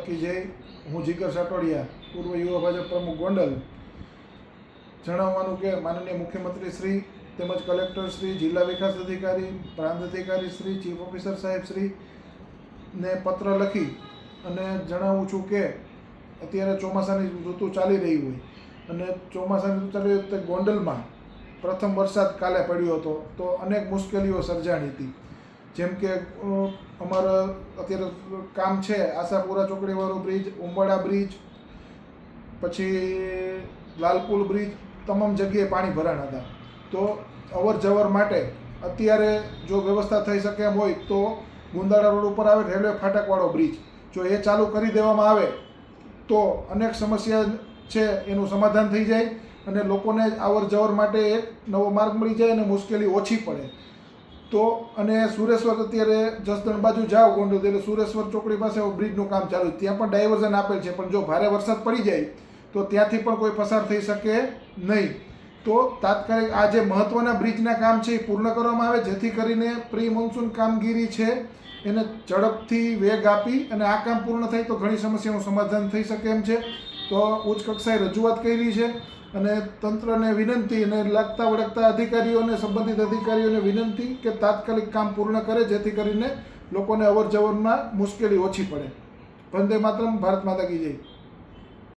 કી જય। હું જીગર સાટોડિયા, પૂર્વ યુવા ભાજપ પ્રમુખ ગોંડલ। જણાવવાનું કે માનનીય મુખ્યમંત્રી શ્રી તેમજ કલેક્ટર શ્રી, જિલ્લા વિકાસ અધિકારી, પ્રાંત અધિકારી શ્રી, ચીફ ઓફિસર સાહેબ શ્રી ને પત્ર લખી અને જણાવું છું કે અત્યારે ચોમાસાની ઋતુ ચાલી રહી હોય અને ચોમાસાની ઋતુ ચાલી રહી ગોંડલમાં પ્રથમ વરસાદ કાલે પડ્યો હતો તો અનેક મુશ્કેલીઓ સર્જાણી હતી। જેમ કે અમારા અત્યારે કામ છે આશાપુરા ચોકડીવાળો બ્રિજ, ઉંબાડા બ્રિજ, પછી લાલપુલ બ્રિજ, તમામ જગ્યાએ પાણી ભરાણા હતા। તો અવર જવર માટે અત્યારે જો વ્યવસ્થા થઈ શકે એમ હોય તો ગુંદાળા રોડ ઉપર આવે રેલવે ફાટકવાળો બ્રિજ, જો એ ચાલુ કરી દેવામાં આવે તો અનેક સમસ્યા છે એનું સમાધાન થઈ જાય અને લોકોને અવર જવર માટે એક નવો માર્ગ મળી જાય અને મુશ્કેલી ઓછી પડે। તો અને સુરેશ્વર અત્યારે જસદણ બાજુ જાઓ ગોંડલ એટલે સુરેશ્વર ચોકડી પાસે બ્રિજનું કામ ચાલુ છે, ત્યાં પણ ડાયવર્ઝન આપેલ છે, પણ જો ભારે વરસાદ પડી જાય તો ત્યાંથી પણ કોઈ પસાર થઈ શકે નહીં। તો તાત્કાલિક આ જે મહત્ત્વના બ્રિજના કામ છે એ પૂર્ણ કરવામાં આવે જેથી કરીને પ્રી મોન્સૂન કામગીરી છે એને ઝડપથી વેગ આપી અને આ કામ પૂર્ણ થાય તો ઘણી સમસ્યાનું સમાધાન થઈ શકે એમ છે। તો ઉચ્ચ કક્ષાએ રજૂઆત કરી છે અને તંત્રને વિનંતી અને લાગતા વળગતા અધિકારીઓને, સંબંધિત અધિકારીઓને વિનંતી કે તાત્કાલિક કામ પૂર્ણ કરે જેથી કરીને લોકોને અવર જવરમાં મુશ્કેલી ઓછી પડે। વંદે માતરમ, ભારત માતા કી જય।